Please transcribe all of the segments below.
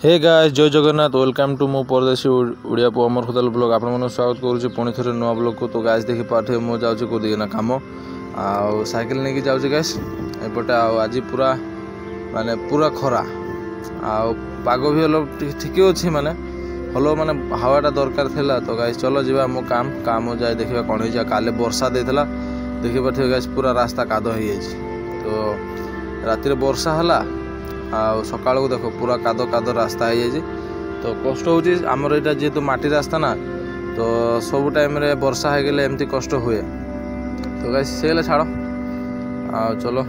Hey guys जय Jagannath welcome to मो परदेशी उड़िया पु अमर खुदाल ब्लॉग आप स्वागत करुच्ची पुणी थे नुआ ब्लॉग को। तो गाइस देखी पारे मु जाऊँ कौदिके ना कम आ साइकेल नहीं जाऊँ गाइस एपटे आज पूरा माने पूरा खरा आग भी हल ठीक अच्छी माने हलो माने हवाटा दरकार थिला। तो गाइस चलो जीवा मो काम काम जाए देखा कौन हो काले वर्षा देला देखी पारे गाइस पूरा रास्ता कादो हो जाए। तो रातिर वर्षा है सका देख पूरा कादो कादो रास्ता हो जाए। तो कष्ट हो आमर यहाँ जेहेतु माटी रास्ता ना तो सब टाइम रे वर्षा हो गले एमती कष्ट हुए। तो गाइस से छाड़ चलो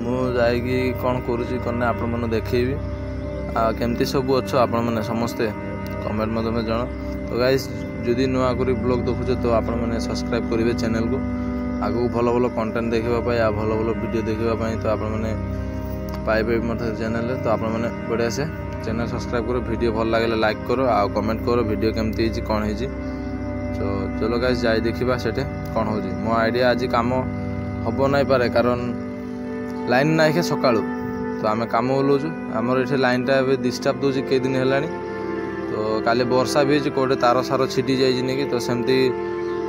मुझे कौन करुँची कौन आपण मैंने देखी केमती सब अच्छो आपण मैंने समस्ते कमेंट मध्य जन। तो गाइस जदि नुआ कर ब्लॉग देखुचे तो आपण मैंने सब्सक्राइब करेंगे चैनल को आगू भल भल कंटेंट देखा भल भल वीडियो देखापी। तो आपण मैंने पाइबे मत चैनल। तो आप बढ़िया से चैनल सब्सक्राइब करो वीडियो भल लगे लाइक करो आ कमेंट करो वीडियो केमती कौन है। तो चलो गाइस जाए देखा से कौन हो मो आइडिया आज कम हम नहीं पारे कारण लाइन ना खे सका। तो आम कम ओलाऊँ आमर ये लाइन टा डिस्टर्ब दूसरी कई दिन है। तो काली वर्षा भी कौटे तार सार छिटी जाए कि तो सेमती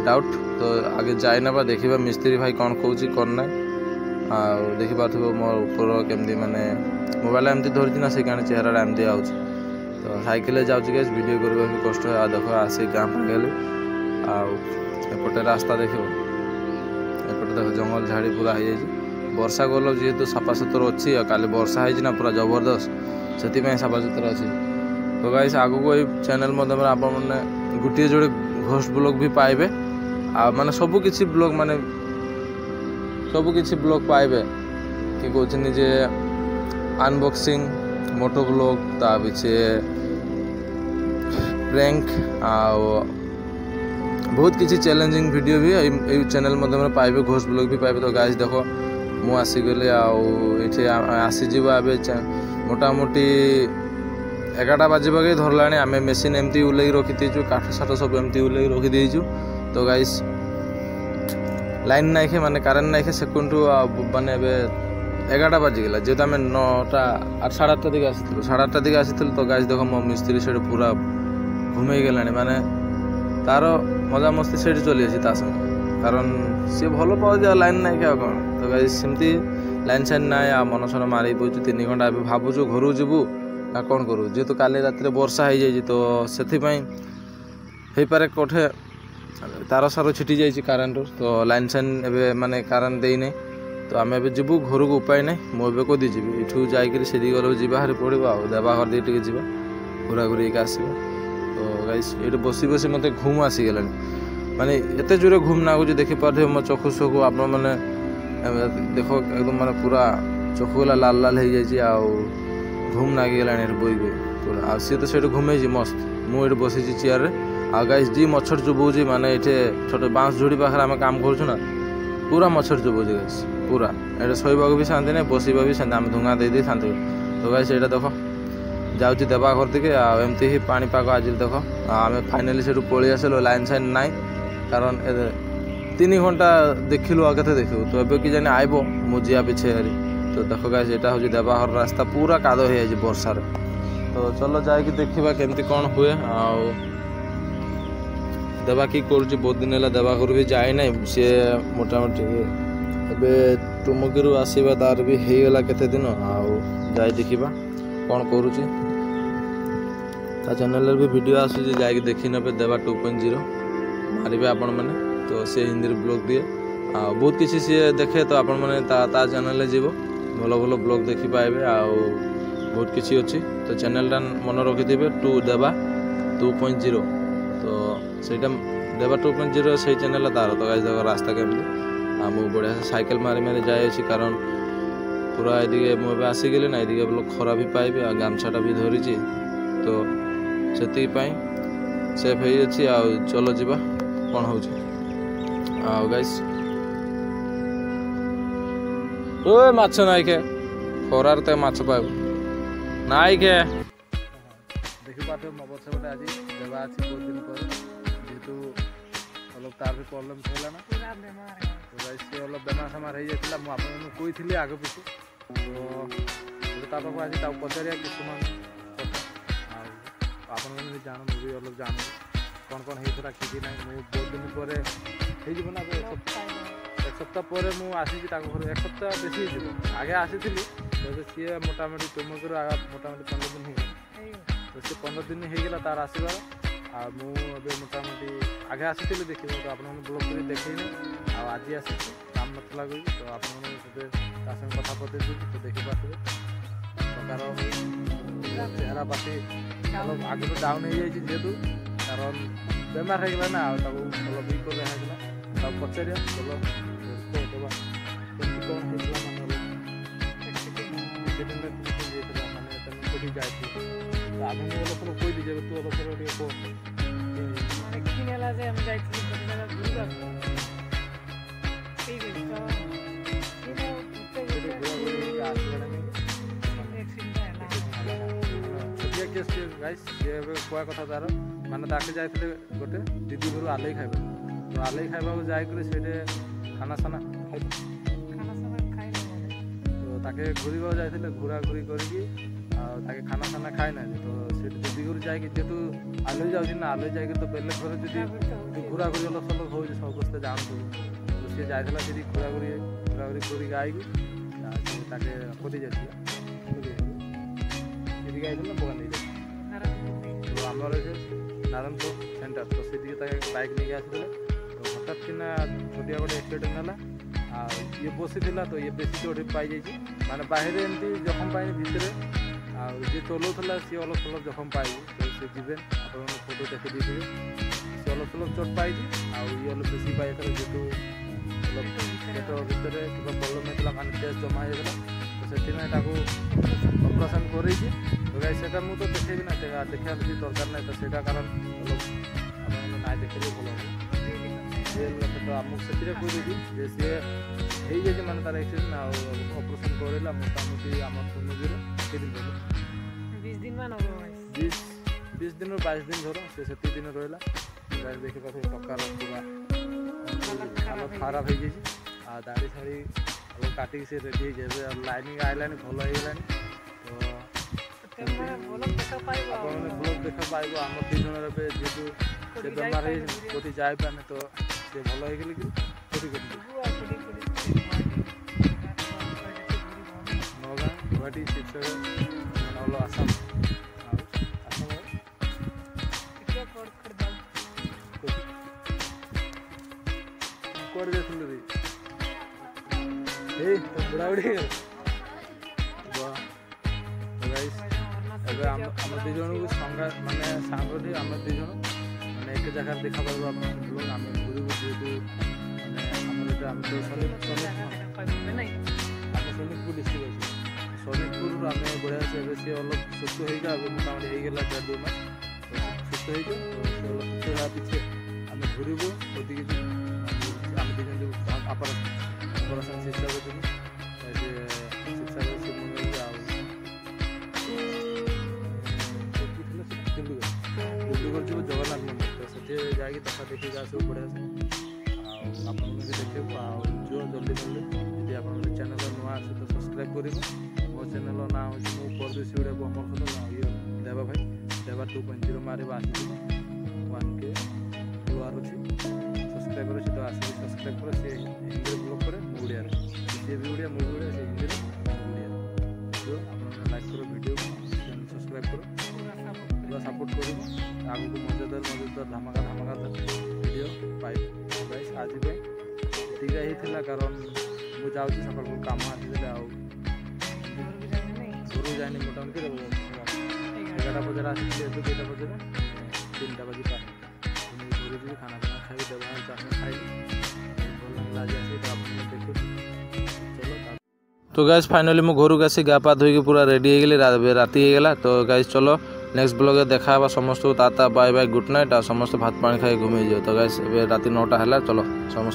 डाउट। तो आगे जाए ना देखा मिस्त्री भाई कौन कौन कौन ना देखी पार्थ मो ऊपर केमती माने मोबाइल एमती धरती ना से चेहरा एमती आउे। तो साइकेल जाऊँगी गैस वीडियो करवा भी कष्ट है। देख आसी गाँ पागल आपटे रास्ता देख एपटे देख जंगल झाड़ी पूरा हो जाए। वर्षा गल जेहेतु सफा सुतरा अच्छी काली वर्षा है पूरा जबरदस्त से सफा सुतरा अच्छी। तो गाइस आगू को चैनल मध्यम आप गोटे जोड़े घोष ब्लॉग भी पाइबे माने सबू किसी ब्लॉग माने सब किसी ब्लॉग पाइबे कि कहते जे अनबॉक्सिंग मोटो ब्लॉग ता पीछे प्रैंक बहुत किसी चैलेंजिंग वीडियो भी ये चैनल मध्यम पाइबे घोष ब्लॉग भी पाइबे। तो गाइस देखो मु आसीगली ये आसीज मोटामोटी 11टा बाजवाके धरला आम मेसीन एमती उल्लेख रखी काठ साठ सब एमती उल्लेख रखीदेचु। तो गाइस लाइन नाई खे माने कारेन्ट नाई खे सेकेंडू माने 11टा बाजिगला जेहेतु आम 9टा 8:30 दिखे आसी 8:30 दिखे आसी। तो गाइस देख मो मिस्त्री से पूरा घूमे गला माने तार मजा मस्ती से चली ता संगे कारण सी भल पाओ लाइन नाई क्या कौन। तो गाइस सेमती लाइन साइन ना मन सन मारी पड़ू 3 घंटा भावुँ घर जीवु ना कौन करूँ जेहेतु काली रात वर्षा हो जाए। तो से पारे कौटे तार सार छिटी जाइए कारेन्ट। तो लाइन साइन ए माने कारेन्ट देने तो आम ए जीवु घर को उपाय ना मुझे कदी जी यू जाकि गल जावारी पड़ो देवाघर दी जा घूरा घूरी आसो। तो गाइस ये बसी बसी मत घूम आसीगला माने एत जोरे घूम नागुच देखी पारे मो चखु चखु आप देख एकदम माने पूरा चखु गला लाल लाल हो जाए घूम नागिगला बोई बोई पूरा सी तो से घूमे मस्त मुझे बसी चेयर आ गाइस जी मच्छर चुबौची माने ये छोटे बाँस जोड़ी पाखे आम काम करूँ ना पूरा मच्छर चुबौची गाइस पूरा ये शोवा भी शांति नहीं बसवा भी शांति आम धुआं दे शांति। तो गाइस ये देख जाऊँगी देवाघर दिखे एमती ही पानीपाग आज देख आम फाइनाली से पलि आसलु लाइन साइन नाई कारण 3 घंटा देखिलु आगे देखू। तो एबे कि जाने आइब मुझे पीछे हरी। तो देख गाइस यहाँ हूँ देवाघर रास्ता पूरा कादो हो जाए वर्षार। तो चलो जाकि देखा केमती कौन हुए देवा कि करुँच बहुत दिन है देवाघर भी जाए ना सी मोटामोटी ए टुमकीरू आसवा तार भी होगला केते दिन जाए देखा कौन करुँच चैनल भी वीडियो आसूँ जाकि देखी ने देवा 2.0 मारे आपण मैंने। तो सी हिंदी ब्लॉग दिए बहुत किसी सी देखे तो आपण मैंने चैनल जीव भल भल ब्लॉग देखी पाइबे बहुत किसी अच्छी। तो चैनल टा मन रखिथे देवा 2.0 तो सहीटा देवा 2.0 से चैनल तार। तो गाइस देखो रास्ता केमती मुझे बढ़िया से साइकेल मारी मारी जाए कारण पूरा ये मुझे आसीगली ना ये खरा भी पाइबे आ गामछाटा भी धरी। तो से सेफ हो चलो जीवा कौन हो गाइस ओ माछ नाई खे खरार तो माछ पाइब नाई खे देखी पारे मो पछपटे आज देवा आज बहुत दिन पर जेहेतु अलग तार भी प्रॉब्लम था ना तो गाइस से अलग बेमार सेमार हो जाता मुझे कही आगे पीछे। तो पाखक आज पचारिया कि ଆପଣମାନେ ଜାଣୁ ମୁଁ ବି ଅଲଗା ଜାଣୁ କ'ଣ କ'ଣ ହେଇଥିଲା କିଛି ନାହିଁ। ମୁଁ ବହୁତ ଦିନ ପରେ ହେଇଯିବ ନା ଏକ ସପ୍ତାହ ପରେ ମୁଁ ଆସିଛି ତାଙ୍କ ଘରେ। ଏକ ସପ୍ତାହ ବେଶୀ ହେଇଯିବ। ଆଗେ ଆସିଥିଲି ଏବେ ସିଏ ମୋଟାମୋଟି ତୁମକୁ ମୋଟାମୋଟି 15 ଦିନ ହେଇଗଲା। ତ ସେ 15 ଦିନ ହେଇଗଲା ତାର ଆସିବାର। ଆଉ ମୁଁ ଏବେ ମୋଟାମୋଟି ଆଗେ ଆସିଥିଲି ଦେଖିବ ତ ଆପଣମାନେ ବ୍ଲଗ୍ କରି ଦେଖେଇନି। ଆଉ ଆଜି ଆସିଛି କାମ ନଥିଲା କହିବି ତ ଆପଣମାନେ ଏବେ ତା ସାଙ୍ଗେ କଥା ପତେଇଛି ତ ଦେଖିପାରୁଥିବେ ପ୍ରକାର ଚେହେରା ପାତି ଆଗରୁ ଡାଉନ୍ ହେଇଯାଇଛି ଯେହେତୁ କାରଣ ବେମାର ହେଇଗଲା ନା। ଆଉ ତାକୁ ଭଲ ବି କରି ହେଇଥିଲା ତାକୁ ପଚାରିବା ଭଲ ଦେବା କେମିତି କ'ଣ ହେଇଥିଲା ମାନେ ଯାଇଥିଲା ମାନେ ତମେ କୋଉଠି ଯାଇଥିଲି ତ ଆମେ ଲୋକ କହିଲି ଯେ ତୁ ଲୋକ ଟିକେ କହ ହେଲା ଯେ ଆମେ ଯାଇଥିଲି କୁଆ କଥା ତାର ମାନେ ତାକେ ଯାଇଥିଲେ ଗୋଟେ ଦିଦି ଘରୁ ଆଲେଇ ଖାଇବା ତ ଆଲେଇ ଖାଇବାକୁ ଯାଇକରି ସେଇଠି ଖାନା ସାନା ତ ତାକେ ଘୁରିବାକୁ ଯାଇଥିଲେ ଘୁରାଘୁରି କରିକି ଆଉ ତାକେ ଖାନା ସାନା ଖାଇନାହାନ୍ତି। ତ ସେଠି ଦିଦି ଘରୁ ଯାଇକି ଯେହେତୁ ଆଲେଇ ଯାଉଛି ନା ଆଲେଇ ଯାଇକି ତ ବେଲେ ଘରେ ଯଦି ଘୁରାଘୁରି ଅଲଗ ସଲଗ ହେଉଛି ସମସ୍ତେ ଜାଣୁଥିବୁ। ତ ସିଏ ଯାଇଥିଲା ସେଠି ଘୁରାଘୁରି କରିକି ଆଇକି ତାକେ କୋଟି ଯାଇଥିଲା ସେଠିକି ଯାଇଥିଲା ଦୋକାନ ନେଇଯାଇଥିଲା ତ ଆମର ନାରାୟଣପୁର ସେଣ୍ଟର ତ ସେଠିକି ତାକେ ବାଇକ୍ ନେଇକି ଆସିଥିଲେ। ତ ହଠାତ୍ କିନା ଛୋଟିଆ ଗୋଟେ ଆକ୍ସିଡେଣ୍ଟ ହେଲା। ଆଉ ଇଏ ବସିଥିଲା ତ ଇଏ ବେଶୀ ଚୋଟ ପାଇଯାଇଛି ମାନେ ବାହାରେ ଏମିତି ଜଖମ ପାଇନି ଭିତରେ। ଆଉ ଯିଏ ଚଲାଉଥିଲା ସିଏ ଅଲଗ ସଲଗ ଜଖମ ପାଇଛି ତ ସେ ଯିବେ ଆପଣମାନେ ଫଟୋ ଦେଖି ଦେଇଥିବେ ସେ ଅଲଗ ସଲଗ ଚୋଟ ପାଇଛି। ଆଉ ଇଏ ଅଲଗ ବେଶୀ ପାଇଥିଲା ଯେହେତୁ ପେଟ ଭିତରେ କିମ୍ବା ଭଲ ହେଇଥିଲା ମାନେ ଟେଷ୍ଟ ଜମା ହେଇଯାଇଥିଲା ତ ସେଥିପାଇଁ ତାକୁ ଅପରେସନ୍ କରେଇଛି। ତ ଗାଈ ସେଇଟା ମୁଁ ତ ଦେଖେଇବି ନା ଦେଖିବା କିଛି ଦରକାର ନାହିଁ ତ ସେଇଟା କାରଣ ଆପଣମାନେ ନାଇଁ ଦେଖେଇଲେ ଭଲ ହେବ। ସିଏ ତ ଆମକୁ ସେଥିରେ କହିଦେଇଛି ଯେ ସିଏ ହେଇଯାଇଛି ମାନେ ତାର ଆକ୍ସିଡେଣ୍ଟ ଆଉ ଅପରେସନ୍ କରେଇଲା ମୋଟାମୋଟି ଆମର ସୁନୁଜିରେ କେତେ ଦିନ 20 ଦିନ 20 ଦିନରୁ 22 ଦିନ ଧର ସେ ସେତିକି ଦିନ ରହିଲା। ଗାଈ ଦେଖିପାରୁଥିବେ ଟକାର ପୁରା ଖରାପ ହେଇଯାଇଛି। ଆଉ ଦାଢ଼ି ଶାଢ଼ି କାଟିକି ସେ ରେଡ଼ି ହେଇଯାଏ ଆଉ ଲାଇନିଂ ଆଇଲାଣି ଭଲ ହେଇଗଲାଣି। ତ ଆପଣମାନେ ବ୍ଲଗ୍ ଦେଖା ପାଇବ ଆମ 2 ଜଣର ଏବେ ଯେହେତୁ ସେ ବେମାର ହେଇଛି କୋଉଠି ଯାଇପାରୁନି ତ ସେ ଭଲ ହେଇଗଲେ କି କୋଉଠି ନଗାଁ ଗୁହାଟୀ ଶିବସାଗର ନହେଲ ଆସାମ ଆସାମ କୁଆଡ଼େ ଯାଇଥିଲୁ ରେ ଏଇ ବୁଢ଼ାବୁଢ଼ୀ ହେଇଗଲା। ଏବେ ଆମ 2 ଜଣଙ୍କୁ ମାନେ ସାଙ୍ଗଠି ଆମେ 2 ଜଣ ମାନେ ଏକ ଜାଗାରେ ଦେଖା ପାଇବ ଆପଣଙ୍କ ବ୍ଲଗ୍ ଆମେ ଘୁରିବୁ ଯେହେତୁ ମାନେ ଆମର ଏଇଟା ଆମେ ତ ଶୋନିତପୁର ଡିଷ୍ଟ୍ରିକ୍ଟ ଅଛି। ଶୋନିତପୁରରୁ ଆମେ ବଢ଼ିଆ ଅଛି। ଏବେ ସିଏ ଅଲଗ ସୁସ୍ଥ ହେଇଯାଉ ଏବେ ମୋଟାମୋଟି ହେଇଗଲା 1.5-2 ମାସ ସୁସ୍ଥ ହେଇଯାଉ ତ ସୁସ୍ଥ ହେଲା ପିଛେ ଆମେ ଘୁରିବୁ କୋଉଠିକି ଆମେ 2 ଜଣ ଅପରେସନ୍ ଶିକ୍ଷା କରିଥିଲୁ ସେ ଶିକ୍ଷା ଶିବ ମନ୍ଦିର ଆଉ ଦିଲ୍ଲୀଗଡ଼ ଯିବୁ ଜଗନ୍ନାଥ ମନ୍ଦିର ତ ସେଠି ଯାଇକି ତଥା ଦେଖିକି ଆସିବୁ ବଢ଼ିଆ ସେ। ଆଉ ଆପଣମାନେ ବି ଦେଖିବୁ ଆଉ ଯିବ ଜଲ୍ଦି ଯଦି ଆପଣମାନେ ଚ୍ୟାନେଲ୍ ନୂଆ ଆସେ ତ ସବସ୍କ୍ରାଇବ୍ କରିବ। ମୋ ଚ୍ୟାନେଲ୍ର ନାଁ ହେଉଛି ମୁଁ ପରଦେଶୀ ଓଡ଼ିଆ ଅମର ଖୋଦଲ। ଆଉ ଇଏ ଦେବା ଭାଇ ଦେବା 2.0 ମାରିବା ଆସିଯିବ 1K ଫଲୋୱାର୍ ଅଛି ସବସ୍କ୍ରାଇବର୍ ଅଛି ତ ଆସିକି ସବସ୍କ୍ରାଇବ୍ କର। ସେ ହିନ୍ଦୀରେ ବ୍ଲଗ୍ କରେ ମୁଁ ଓଡ଼ିଆରେ ସିଏ ବି ଓଡ଼ିଆ ମୁଁ ବି ଓଡ଼ିଆ ସେ ହିନ୍ଦୀରେ ଓଡ଼ିଆରେ ତ ଆପଣମାନେ ଲାଇକ୍ କର ଭିଡ଼ିଓକୁ ଚ୍ୟାନେଲ୍ ସବସ୍କ୍ରାଇବ୍ କର ପୁରା ସପୋର୍ଟ କରିବ। ଆଗକୁ ମଜାଦାର ଧାମାକା ଭିଡ଼ିଓ ପାଇବ। ଗାଇସ୍ ଆଜି ପାଇଁ ଏତିକି ହେଇଥିଲା କାରଣ ମୁଁ ଯାଉଛି ସକାଳୁ କାମ ଆସିଥିଲେ ଆଉ ଘରକୁ ଯାଇନି ମୋଟାମୋଟି 11ଟା ବଜାରେ ଆସିଥିଲି ଏବେ 2ଟା ବଜାରେ 3ଟା ବାଜି ପାରେ ମୁଁ ଘରକୁ ଯିବି ଖାନା ଖାଇବି ଦେବା ଚାଷ ଖାଇବି ଭଲ ଲାଗିଲା ଆଜି ଆସିକି ତ ଆପଣ ଦେଖୁଛି ଚलो। तो गाइस फाइनली मु घर को आसी गा पा धोई पूरा रेडी हो गली राति हो गला। तो गाइस चलो नेक्स्ट ब्लॉग देखा समस्त ताता बाय बाय गुड नाइट आ समस्त भात पानी खाई घूमे जाओ। तो गाइस राति 9टा है चलो समस्त।